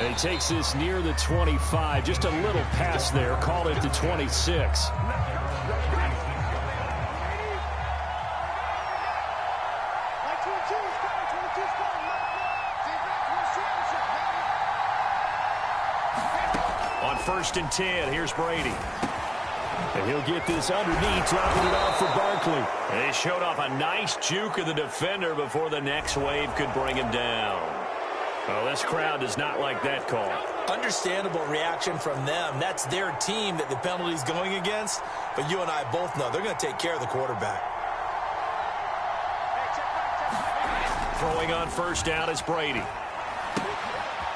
And he takes this near the 25. Just a little pass there. Called it the 26. On 1st and 10, here's Brady. And he'll get this underneath, dropping it off for Barkley. And he showed off a nice juke of the defender before the next wave could bring him down. Well, this crowd does not like that call. Understandable reaction from them. That's their team that the penalty's going against. But you and I both know they're going to take care of the quarterback. Throwing on 1st down is Brady.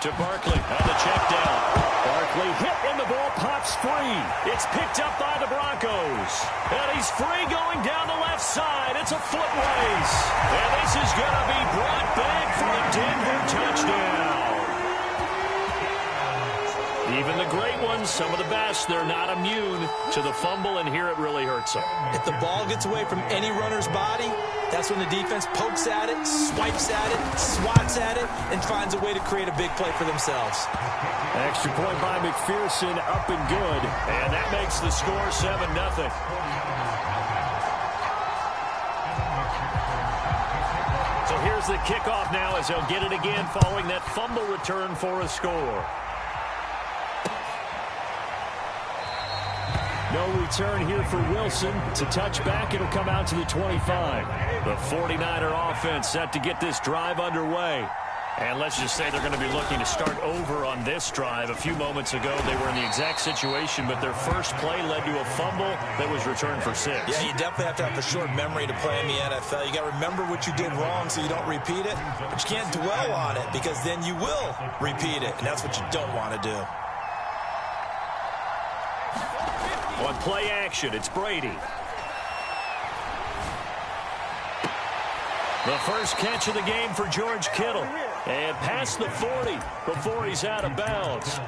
To Barkley on the check down. Barkley hit and the ball pops free. It's picked up by the Broncos. And he's free going down the left side. It's a foot race. And this is going to be brought back for a Denver touchdown. Even the great ones, some of the best, they're not immune to the fumble, and here it really hurts them. If the ball gets away from any runner's body, that's when the defense pokes at it, swipes at it, swats at it, and finds a way to create a big play for themselves. Extra point by McPherson, up and good. And that makes the score 7-0. So here's the kickoff now as they'll get it again following that fumble return for a score. No return here for Wilson. It's a touchback. It'll come out to the 25. The 49er offense set to get this drive underway. And let's just say they're going to be looking to start over on this drive. A few moments ago, they were in the exact situation, but their first play led to a fumble that was returned for 6. Yeah, you definitely have to have a short memory to play in the NFL. You got to remember what you did wrong so you don't repeat it, but you can't dwell on it because then you will repeat it, and that's what you don't want to do. On play action, it's Brady. The first catch of the game for George Kittle. And past the 40 before he's out of bounds.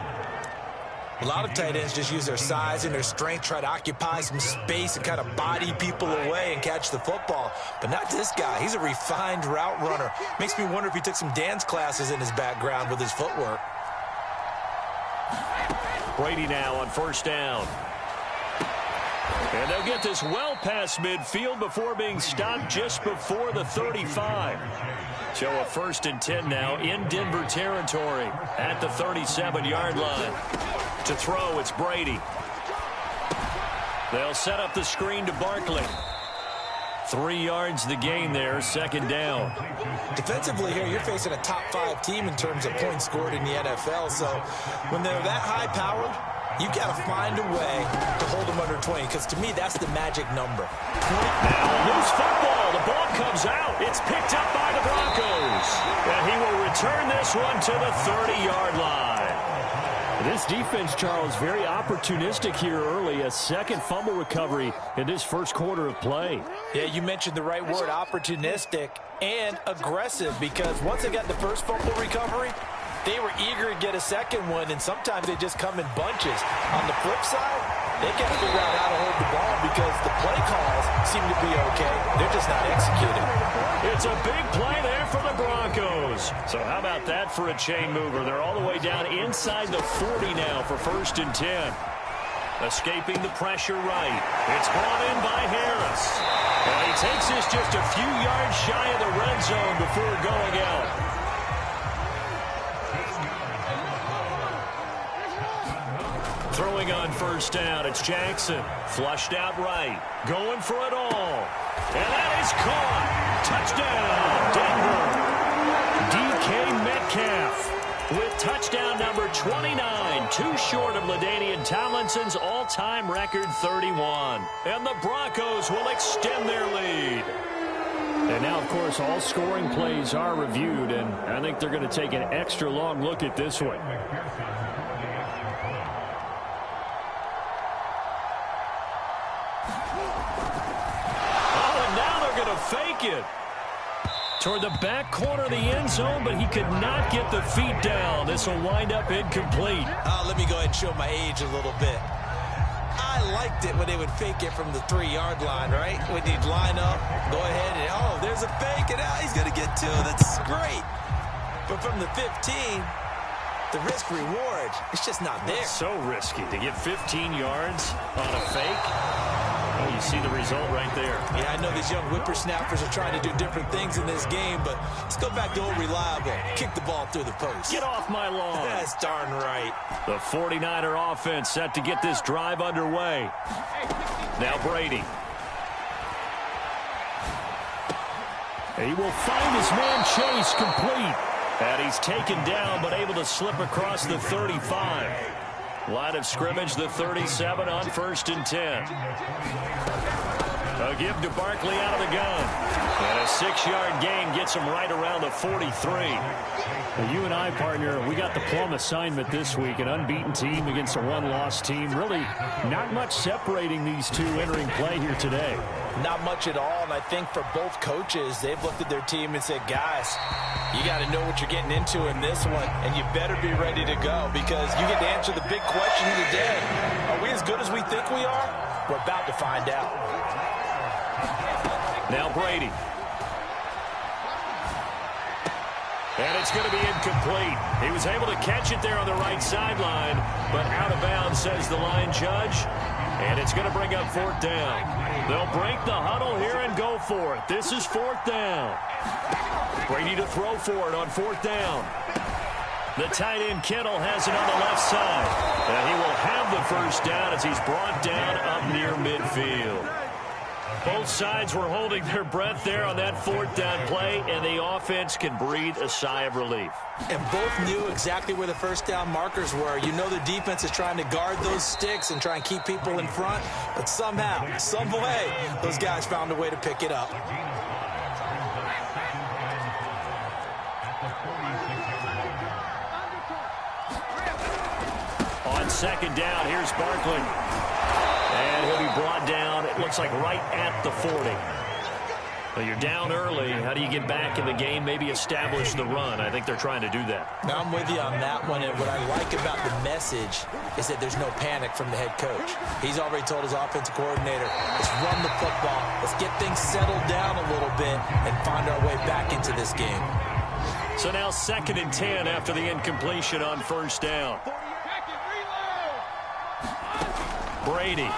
A lot of tight ends just use their size and their strength, try to occupy some space and kind of body people away and catch the football. But not this guy. He's a refined route runner. Makes me wonder if he took some dance classes in his background with his footwork. Brady now on 1st down. And they'll get this well past midfield before being stopped just before the 35. So a 1st and 10 now in Denver territory at the 37-yard line. To throw, it's Brady. They'll set up the screen to Barkley. 3 yards the gain there, 2nd down. Defensively here, you're facing a top 5 team in terms of points scored in the NFL. So when they're that high-powered, you got to find a way to hold them under 20, because to me, that's the magic number. Now, loose football. The ball comes out. It's picked up by the Broncos. And he will return this one to the 30-yard line. This defense, Charles, very opportunistic here early. A second fumble recovery in this first quarter of play. Yeah, you mentioned the right word, opportunistic and aggressive, because once they got the first fumble recovery, they were eager to get a second one, and sometimes they just come in bunches. On the flip side, they got to figure out how to hold the ball because the play calls seem to be okay. They're just not executing. It's a big play there for the Broncos. So how about that for a chain mover? They're all the way down inside the 40 now for 1st and 10. Escaping the pressure right. It's brought in by Harris. And he takes this just a few yards shy of the red zone before going out. Throwing on 1st down, it's Jackson. Flushed out right. Going for it all. And that is caught. Touchdown, Denver. DK Metcalf with touchdown number 29. Too short of LaDainian Tomlinson's all-time record 31. And the Broncos will extend their lead. And now, of course, all scoring plays are reviewed, and I think they're going to take an extra long look at this one. Fake it toward the back corner of the end zone, but he could not get the feet down. This will wind up incomplete. Let me go ahead and show my age a little bit. I liked it when they would fake it from the 3-yard line, right? When you'd line up, go ahead and, oh, there's a fake, and he's going to get 2. That's great. But from the 15, the risk-reward, it's just not there. It's so risky to get 15 yards on a fake. Well, you see the result right there. Yeah, I know these young whippersnappers are trying to do different things in this game, but let's go back to old reliable. Kick the ball through the post. Get off my lawn. That's darn right. The 49er offense set to get this drive underway. Now Brady. He will find his man Chase complete. And he's taken down but able to slip across the 35. Line of scrimmage, the 37 on 1st and 10. A give to Barkley out of the gun. And a 6-yard gain gets him right around the 43. Well, you and I, partner, we got the plum assignment this week. An unbeaten team against a one-loss team. Really not much separating these two entering play here today. Not much at all, and I think for both coaches, they've looked at their team and said, guys, you got to know what you're getting into in this one, and you better be ready to go because you get to answer the big question of the day. Are we as good as we think we are? We're about to find out. Now Brady. And it's going to be incomplete. He was able to catch it there on the right sideline, but out of bounds, says the line judge. And it's going to bring up 4th down. They'll break the huddle here and go for it. This is 4th down. Brady to throw for it on 4th down. The tight end Kittle has it on the left side. And he will have the 1st down as he's brought down up near midfield. Both sides were holding their breath there on that 4th down play, and the offense can breathe a sigh of relief. And both knew exactly where the 1st down markers were. You know the defense is trying to guard those sticks and try and keep people in front, but somehow, some way, those guys found a way to pick it up. On 2nd down, here's Barkley. And he'll be brought down, it looks like right at the 40. Well, you're down early. How do you get back in the game, maybe establish the run? I think they're trying to do that. Now, I'm with you on that one, and what I like about the message is that there's no panic from the head coach. He's already told his offensive coordinator, let's run the football, let's get things settled down a little bit and find our way back into this game. So now 2nd and 10 after the incompletion on 1st down. Brady.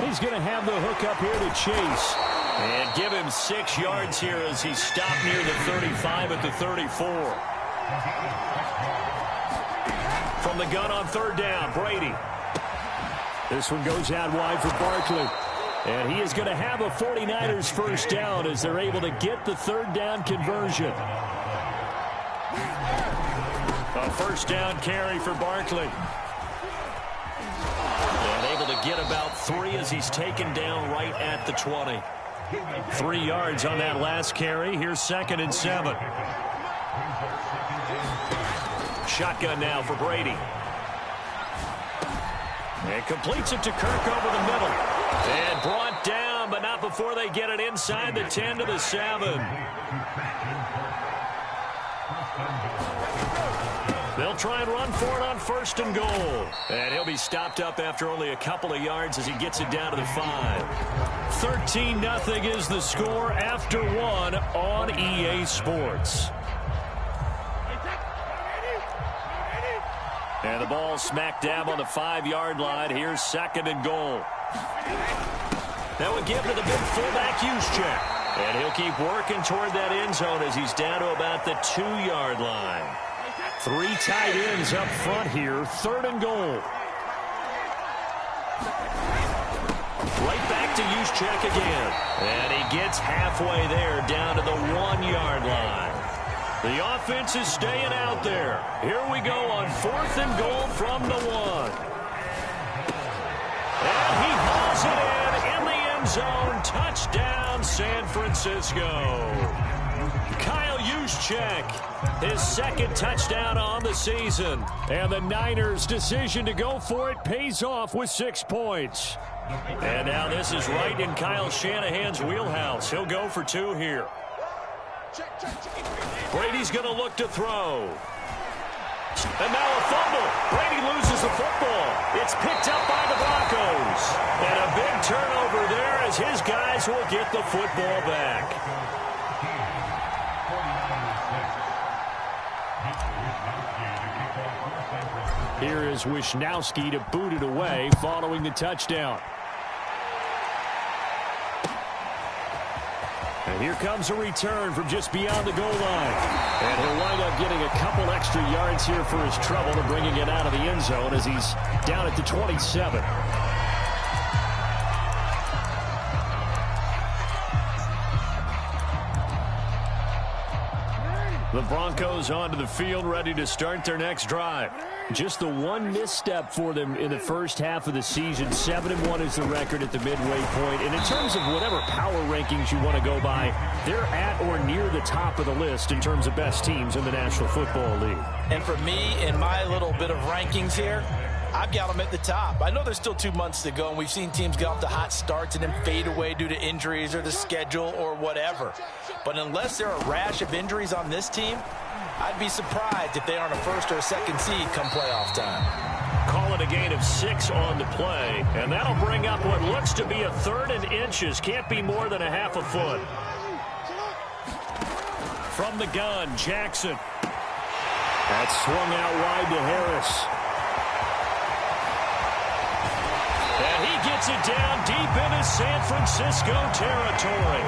He's going to have the hook up here to Chase. And give him 6 yards here as he stopped near the 35 at the 34. From the gun on 3rd down, Brady. This one goes out wide for Barkley. And he is going to have a 49ers 1st down as they're able to get the 3rd down conversion. A 1st down carry for Barkley. To get about 3 as he's taken down right at the 20. 3 yards on that last carry. Here's 2nd and 7. Shotgun now for Brady. And completes it to Kirk over the middle. And brought down, but not before they get it inside the 10 to the 7. They'll try and run for it on 1st and goal. And he'll be stopped up after only a couple of yards as he gets it down to the 5. 13-0 is the score after 1 on EA Sports. And the ball smack dab on the 5-yard line. Here's 2nd and goal. That would give to the big fullback Juszczyk. And he'll keep working toward that end zone as he's down to about the 2-yard line. 3 tight ends up front here. 3rd and goal. Right back to Juszczyk again. And he gets halfway there down to the 1-yard line. The offense is staying out there. Here we go on 4th and goal from the 1. And he hauls it in the end zone. Touchdown, San Francisco. Kyle Juszczyk, his 2nd touchdown on the season. And the Niners' decision to go for it pays off with 6 points. And now this is right in Kyle Shanahan's wheelhouse. He'll go for 2 here. Brady's going to look to throw. And now a fumble. Brady loses the football. It's picked up by the Broncos. And a big turnover there as his guys will get the football back. Here is Wisnowski to boot it away following the touchdown. And here comes a return from just beyond the goal line. And he'll wind up getting a couple extra yards here for his trouble and bringing it out of the end zone as he's down at the 27. The Broncos onto the field, ready to start their next drive. Just the one misstep for them in the first half of the season. 7-1 is the record at the midway point. And in terms of whatever power rankings you want to go by, they're at or near the top of the list in terms of best teams in the National Football League. And for me, in my little bit of rankings here, I've got them at the top. I know there's still 2 months to go, and we've seen teams get off to hot starts and then fade away due to injuries or the schedule or whatever. But unless there are a rash of injuries on this team, I'd be surprised if they aren't a first or a second seed come playoff time. Call it a gain of 6 on the play, and that'll bring up what looks to be a 3rd and inches. Can't be more than a half a foot. From the gun, Jackson. That's swung out wide to Harris. And he gets it down deep into San Francisco territory.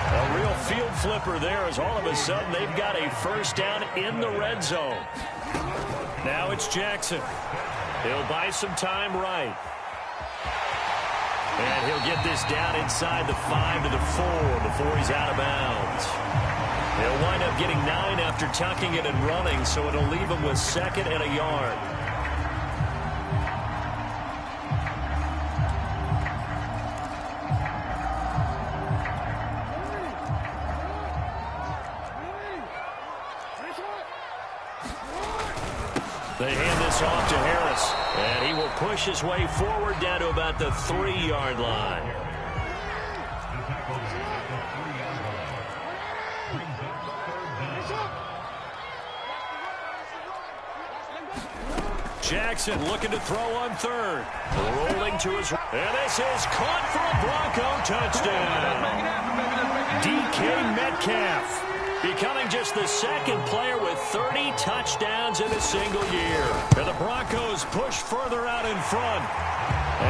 A real field flipper there as all of a sudden they've got a first down in the red zone. Now it's Jackson. He'll buy some time right. And he'll get this down inside the 5 to the 4 before he's out of bounds. He'll wind up getting 9 after tucking it and running, so it'll leave him with 2nd and a yard. They hand this off to Harris, and he will push his way forward down to about the 3-yard line. Jackson looking to throw on 3rd. Rolling to his right. And this is caught for a Bronco touchdown. DK Metcalf becoming just the 2nd player with 30 touchdowns in a single year. And the Broncos push further out in front.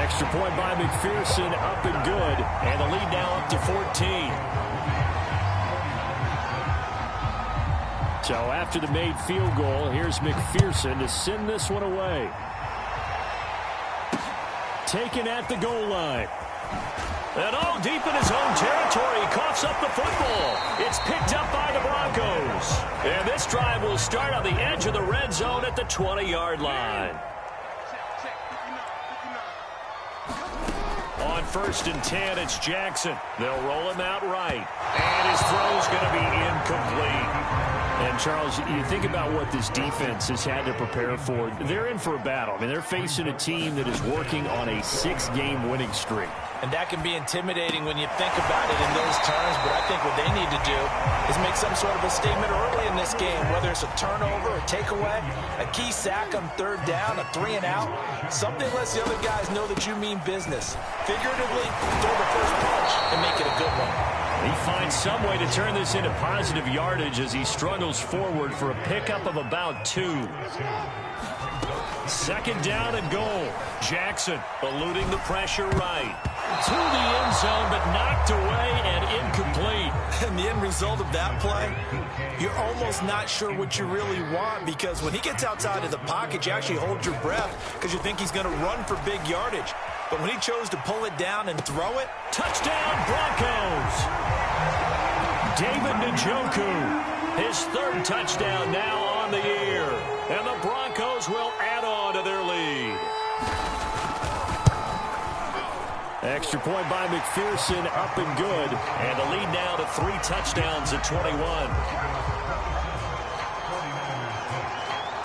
Extra point by McPherson, up and good. And the lead now up to 14. So after the made field goal, here's McPherson to send this one away. Taken at the goal line. And deep in his own territory, he coughs up the football. It's picked up by the Broncos. And this drive will start on the edge of the red zone at the 20-yard line. On 1st and 10, it's Jackson. They'll roll him out right. And his throw's going to be incomplete. And, Charles, you think about what this defense has had to prepare for. They're in for a battle. I mean, they're facing a team that is working on a 6-game winning streak. And that can be intimidating when you think about it in those terms, but I think what they need to do is make some sort of a statement early in this game, whether it's a turnover, a takeaway, a key sack on 3rd down, a 3-and-out, something lets the other guys know that you mean business. Figuratively, throw the first punch and make it a good one. He finds some way to turn this into positive yardage as he struggles forward for a pickup of about 2. 2nd down and goal. Jackson eluding the pressure right. To the end zone, but knocked away and incomplete. And the end result of that play, you're almost not sure what you really want, because when he gets outside of the pocket, you actually hold your breath because you think he's going to run for big yardage. But when he chose to pull it down and throw it, touchdown Broncos! David Njoku, his 3rd touchdown now on the year. And the Broncos will add on to their lead. Extra point by McPherson, up and good. And the lead now to 3 touchdowns at 21.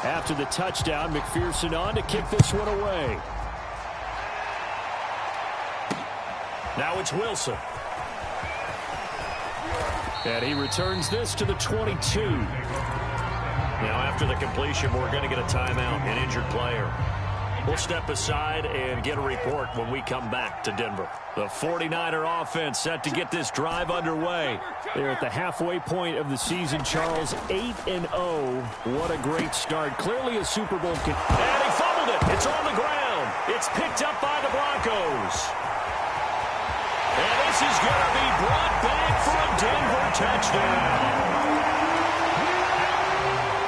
After the touchdown, McPherson on to kick this one away. Now it's Wilson. And he returns this to the 22. Now after the completion, we're going to get a timeout, an injured player. We'll step aside and get a report when we come back to Denver. The 49er offense set to get this drive underway. They're at the halfway point of the season, Charles. 8-0. What a great start. Clearly a Super Bowl. And he It's on the ground. It's picked up by the Broncos. And this is going to be brought back for a Denver touchdown.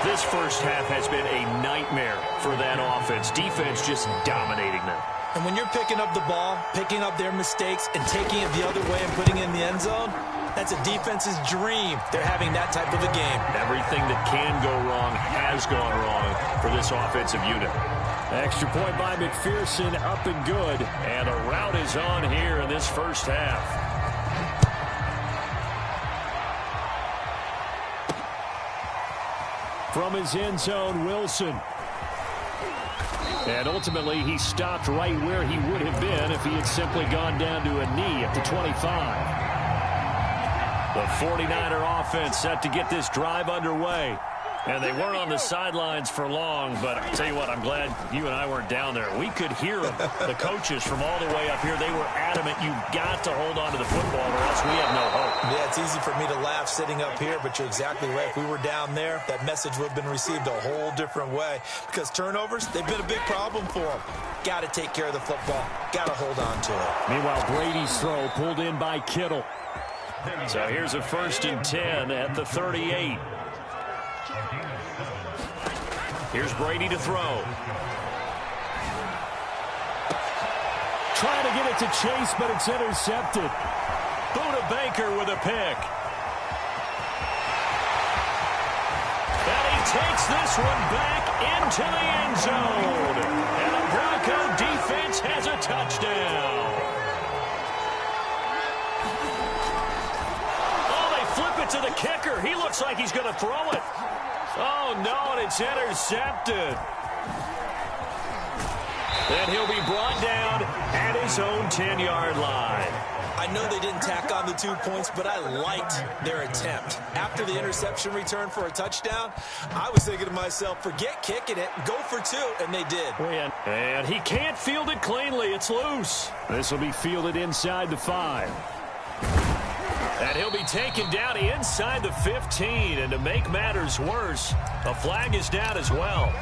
This first half has been a nightmare for that offense. Defense just dominating them. And when you're picking up the ball, picking up their mistakes, and taking it the other way and putting it in the end zone, that's a defense's dream. They're having that type of a game. Everything that can go wrong has gone wrong for this offensive unit. Extra point by McPherson, up and good. And a rout is on here in this first half. From his end zone, Wilson. And ultimately, he stopped right where he would have been if he had simply gone down to a knee at the 25. The 49er offense set to get this drive underway. And they weren't on the sidelines for long, but I'll tell you what, I'm glad you and I weren't down there. We could hear them, the coaches from all the way up here. They were adamant, you've got to hold on to the football or else we have no hope. Yeah, it's easy for me to laugh sitting up here, but you're exactly right. If we were down there, that message would have been received a whole different way. Because turnovers, they've been a big problem for them. Got to take care of the football. Got to hold on to it. Meanwhile, Brady's throw pulled in by Kittle. So here's a 1st and 10 at the 38. Here's Brady to throw. Trying to get it to Chase, but it's intercepted. Buda Baker with a pick. And he takes this one back into the end zone. And the Bronco defense has a touchdown. Oh, they flip it to the kicker. He looks like he's going to throw it. Oh, no, and it's intercepted. And he'll be brought down at his own 10-yard line. I know they didn't tack on the 2 points, but I liked their attempt. After the interception return for a touchdown, I was thinking to myself, forget kicking it, go for 2, and they did. And he can't field it cleanly. It's loose. This will be fielded inside the 5. And he'll be taken down inside the 15. And to make matters worse, a flag is down as well.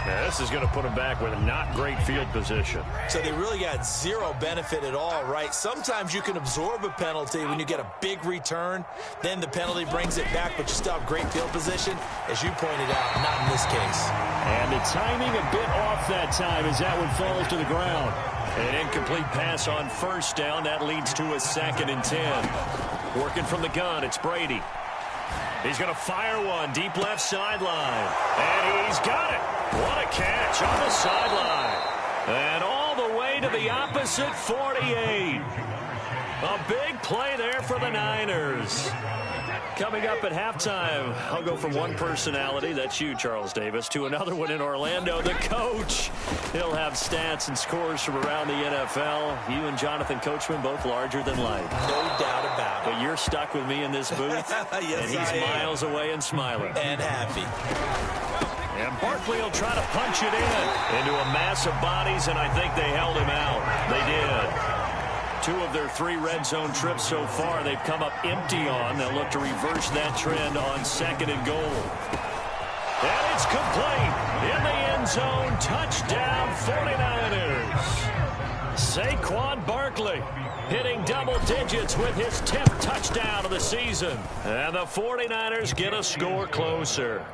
Now, this is going to put him back with a not great field position. So they really got zero benefit at all, right? Sometimes you can absorb a penalty when you get a big return. Then the penalty brings it back, but you still have great field position. As you pointed out, not in this case. And the timing a bit off that time as that one falls to the ground. An incomplete pass on 1st down. That leads to a 2nd and 10. Working from the gun, it's Brady. He's going to fire one deep left sideline. And he's got it. What a catch on the sideline. And all the way to the opposite 48. A big play there for the Niners. Coming up at halftime, I'll go from one personality, that's you, Charles Davis, to another one in Orlando, the coach. He'll have stats and scores from around the NFL. You and Jonathan Coachman, both larger than life. No doubt about it. But you're stuck with me in this booth, yes, and he's miles away and smiling. And happy. And Barkley will try to punch it into a mass of bodies, and I think they held him out. They did. 2 of their 3 red zone trips so far, they've come up empty on. They'll look to reverse that trend on 2nd and goal. And it's complete. In the end zone, touchdown 49ers. Saquon Barkley hitting double digits with his 10th touchdown of the season. And the 49ers get a score closer.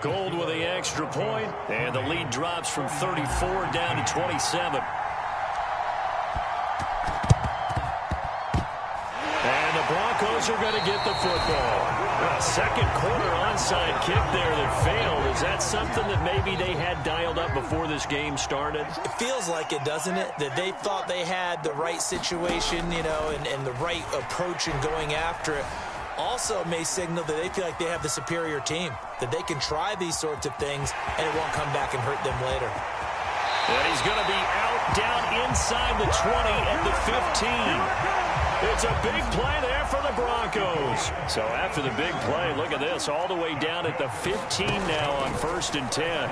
Gold with the extra point, and the lead drops from 34 down to 27. And the Broncos are going to get the football. A 2nd quarter onside kick there that failed. Is that something that maybe they had dialed up before this game started? It feels like it, doesn't it? That they thought they had the right situation, you know, and the right approach in going after it. Also may signal that they feel like they have the superior team, that they can try these sorts of things and it won't come back and hurt them later. And he's going to be out down inside the 20 at the 15. It's a big play there for the Broncos. So after the big play, look at this, all the way down at the 15 now on 1st and 10.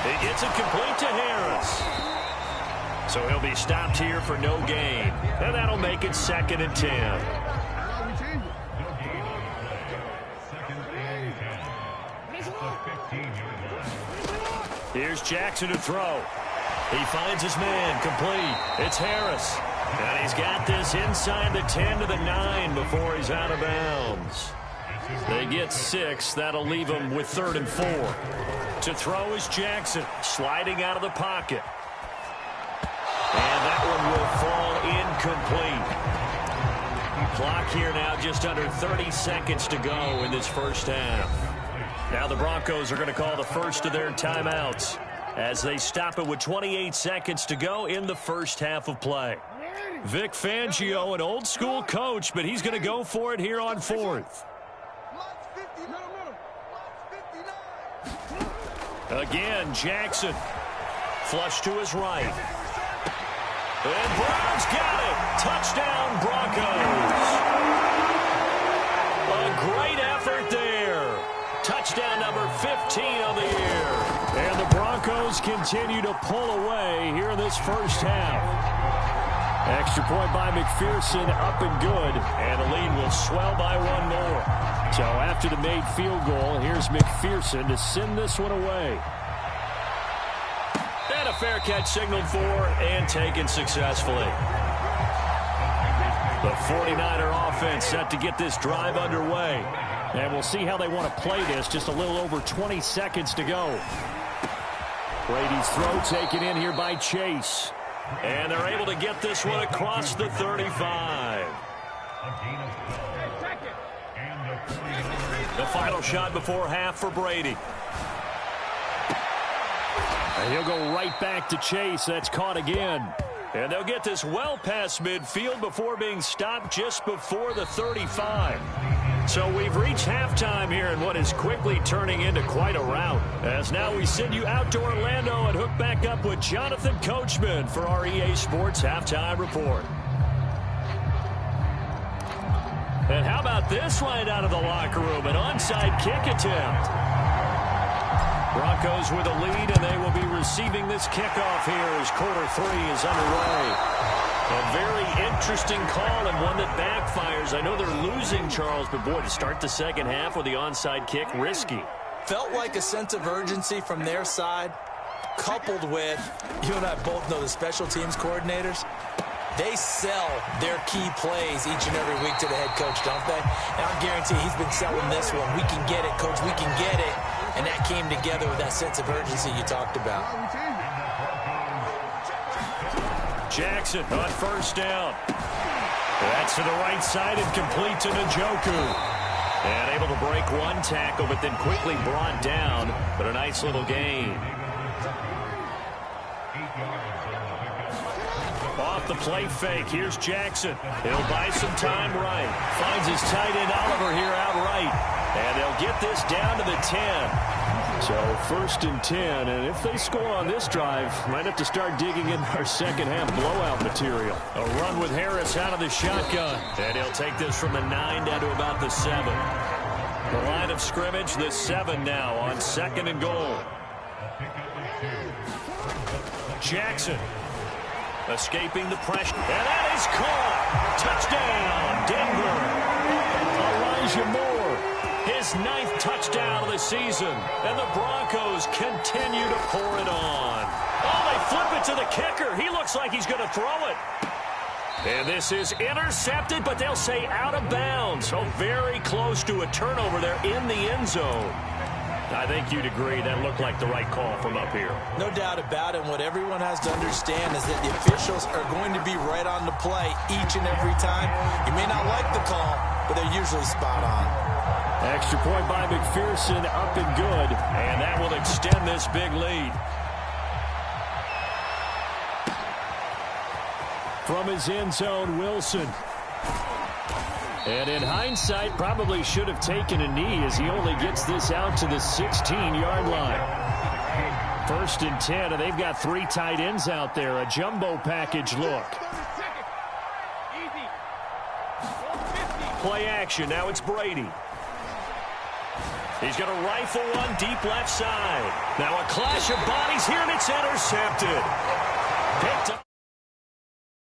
He gets it complete to Harris. So he'll be stopped here for no gain. And that'll make it 2nd and 10. Here's Jackson to throw. He finds his man, complete. It's Harris. And he's got this inside the 10 to the 9 before he's out of bounds. They get 6. That'll leave him with 3rd and 4. To throw is Jackson, sliding out of the pocket. And that one will fall incomplete. Clock here now just under 30 seconds to go in this first half. Now the Broncos are going to call the first of their timeouts as they stop it with 28 seconds to go in the first half of play. Vic Fangio, an old-school coach, but he's going to go for it here on 4th. Again, Jackson. Flush to his right. And Brown's got it. Touchdown, Broncos. A great effort there. Touchdown number 15 of the year. And the Broncos continue to pull away here in this first half. Extra point by McPherson, up and good. And the lead will swell by 1 more. So after the made field goal, here's McPherson to send this one away. And a fair catch signaled for and taken successfully. The 49er offense set to get this drive underway. And we'll see how they want to play this. Just a little over 20 seconds to go. Brady's throw taken in here by Chase. And they're able to get this one across the 35. The final shot before half for Brady. And he'll go right back to Chase. That's caught again. And they'll get this well past midfield before being stopped just before the 35. So we've reached halftime here in what is quickly turning into quite a rout. As now we send you out to Orlando and hook back up with Jonathan Coachman for our EA Sports Halftime Report. And how about this right out of the locker room? An onside kick attempt. Broncos with a lead, and they will be receiving this kickoff here as quarter 3 is underway. A very interesting call and one that backfires. I know they're losing, Charles, but boy, to start the second half with the onside kick, risky. Felt like a sense of urgency from their side, coupled with, you and I both know the special teams coordinators, they sell their key plays each and every week to the head coach, don't they? And I guarantee he's been selling this one. We can get it, coach, we can get it. And that came together with that sense of urgency you talked about. Jackson on first down. That's to the right side and complete to Njoku. And able to break one tackle, but then quickly brought down. But a nice little gain. Off the play fake, here's Jackson. He'll buy some time right. Finds his tight end Oliver here outright. And they'll get this down to the 10. So 1st and 10, and if they score on this drive, might have to start digging in our second half blowout material. A run with Harris out of the shotgun. And he'll take this from the 9 down to about the 7. The line of scrimmage, the 7 now on 2nd and goal. Jackson escaping the pressure. And that is caught. Touchdown, Denver. Elijah Moore, his 9th touchdown of the season. And the Broncos continue to pour it on. Oh, they flip it to the kicker. He looks like he's going to throw it. And this is intercepted, but they'll say out of bounds. So very close to a turnover there in the end zone. I think you'd agree that looked like the right call from up here. No doubt about it. What everyone has to understand is that the officials are going to be right on the play each and every time. You may not like the call, but they're usually spot on. Extra point by McPherson, up and good. And that will extend this big lead. From his end zone, Wilson. And in hindsight, probably should have taken a knee as he only gets this out to the 16-yard line. 1st and 10, and they've got 3 tight ends out there. A jumbo package look. Play action. Now it's Brady. He's going to rifle one deep left side. Now a clash of bodies here, and it's intercepted. Picked up.